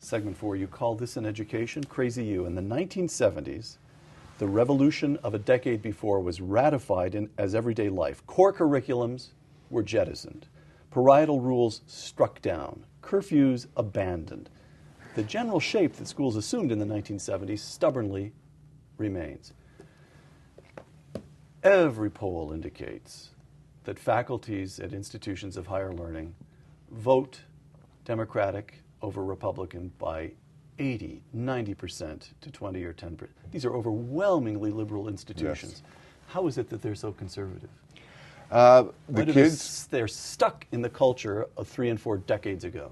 segment 4, you call this an education? Crazy you. In the 1970s, the revolution of a decade before was ratified as everyday life. Core curriculums were jettisoned. Parietal rules struck down. Curfews abandoned. The general shape that schools assumed in the 1970s stubbornly remains. Every poll indicates that faculties at institutions of higher learning vote Democratic over Republican by 80, 90% to 20 or 10%. These are overwhelmingly liberal institutions. Yes. How is it that they're so conservative? The kids, they're stuck in the culture of 3 and 4 decades ago.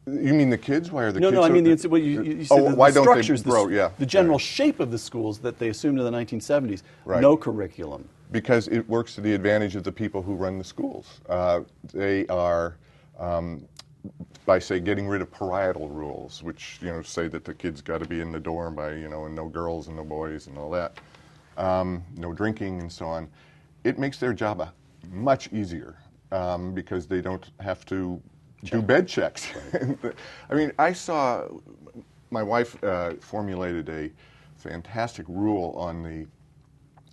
you mean the kids? Why are the no, kids? No, I mean, you said why the don't structures, they grow? Yeah, the general shape of the schools that they assumed in the 1970s. Right. No curriculum. Because it works to the advantage of the people who run the schools. They are, by say, getting rid of parietal rules, which say that the kids got to be in the dorm by and no girls and no boys and all that, no drinking and so on. It makes their job much easier because they don't have to do bed checks. Right. I mean, I saw my wife formulated a fantastic rule on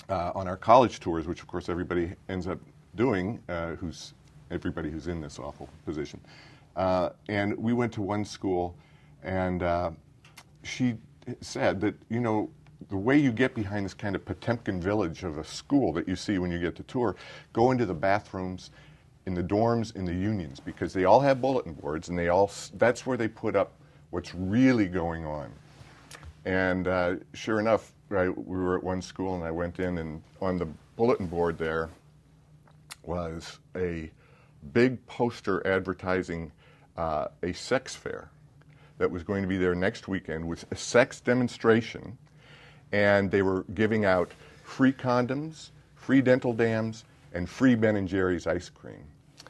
our college tours, which of course everybody ends up doing, everybody who's in this awful position. And we went to one school, and she said that, the way you get behind this kind of Potemkin village of a school that you see when you get to tour, go into the bathrooms, in the dorms, in the unions, because they all have bulletin boards, and that's where they put up what's really going on. And sure enough, right, we were at one school, and I went in, and on the bulletin board there was a big poster advertising a sex fair that was going to be there next weekend with a sex demonstration, and they were giving out free condoms, free dental dams, and free Ben & Jerry's ice cream.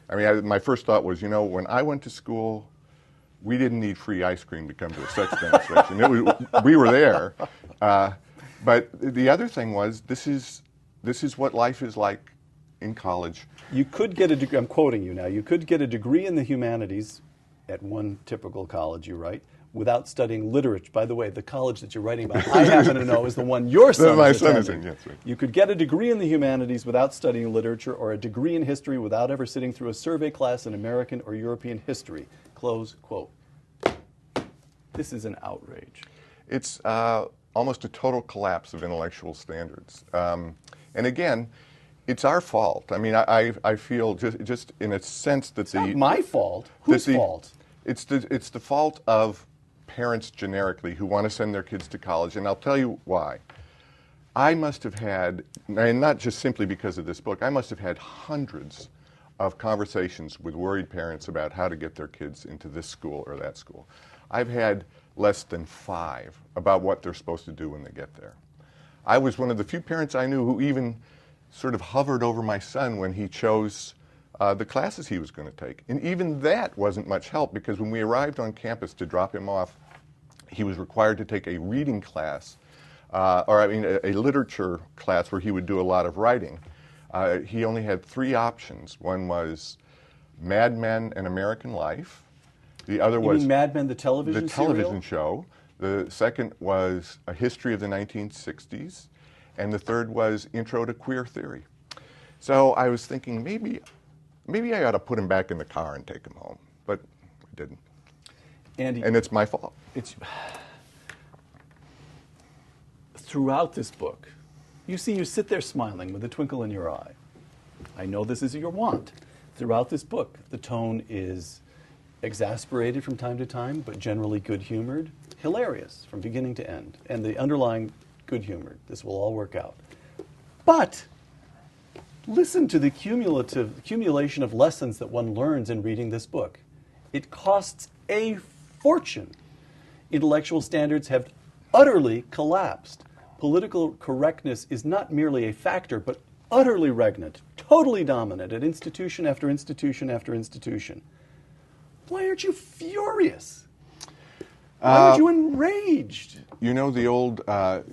I mean, my first thought was, when I went to school, we didn't need free ice cream to come to a sex demonstration. We were there. But the other thing was, this is what life is like in college. You could get a degree, I'm quoting you now, you could get a degree in the humanities at one typical college, you write, without studying literature. By the way, the college that you're writing about, I happen to know, is the one your son my is son is attending. in, yes, right. You could get a degree in the humanities without studying literature, or a degree in history without ever sitting through a survey class in American or European history. Close quote. This is an outrage. It's almost a total collapse of intellectual standards. And again, it's our fault. I mean, I feel just in a sense that it's not my fault. Whose fault? It's the fault of parents generically who want to send their kids to college, and I'll tell you why. I must have had, and not just simply because of this book, I must have had hundreds of conversations with worried parents about how to get their kids into this school or that school. I've had less than 5 about what they're supposed to do when they get there. I was one of the few parents I knew who even sort of hovered over my son when he chose the classes he was going to take. And even that wasn't much help, because when we arrived on campus to drop him off, he was required to take a reading class, a literature class where he would do a lot of writing. He only had 3 options. One was Mad Men and American Life. The other was... You mean Mad Men, the television television show. The second was A History of the 1960s. And the third was Intro to Queer Theory. So I was thinking, maybe I ought to put him back in the car and take him home. But I didn't. Andy, and it's my fault. Throughout this book, you sit there smiling with a twinkle in your eye. I know this is your want. Throughout this book, the tone is exasperated from time to time, but generally good-humored, hilarious from beginning to end, and the underlying good-humored. This will all work out. But listen to the accumulation of lessons that one learns in reading this book. It costs a fortune. Intellectual standards have utterly collapsed. Political correctness is not merely a factor, but utterly regnant, totally dominant at institution after institution after institution. Why aren't you furious? Why aren't you enraged? You know the old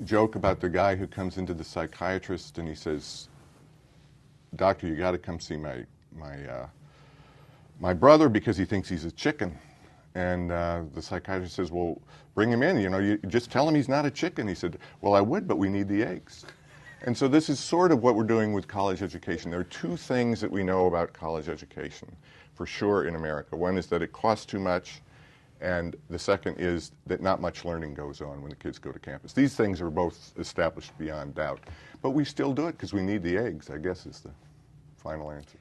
joke about the guy who comes into the psychiatrist and he says, "Doctor, you got to come see my brother because he thinks he's a chicken." And the psychiatrist says, well, bring him in. You know, you just tell him he's not a chicken. He said, well, I would, but we need the eggs. And so this is sort of what we're doing with college education. There are two things that we know about college education, for sure, in America. One is that it costs too much, and the second is that not much learning goes on when the kids go to campus. These things are both established beyond doubt. But we still do it because we need the eggs, I guess, is the final answer.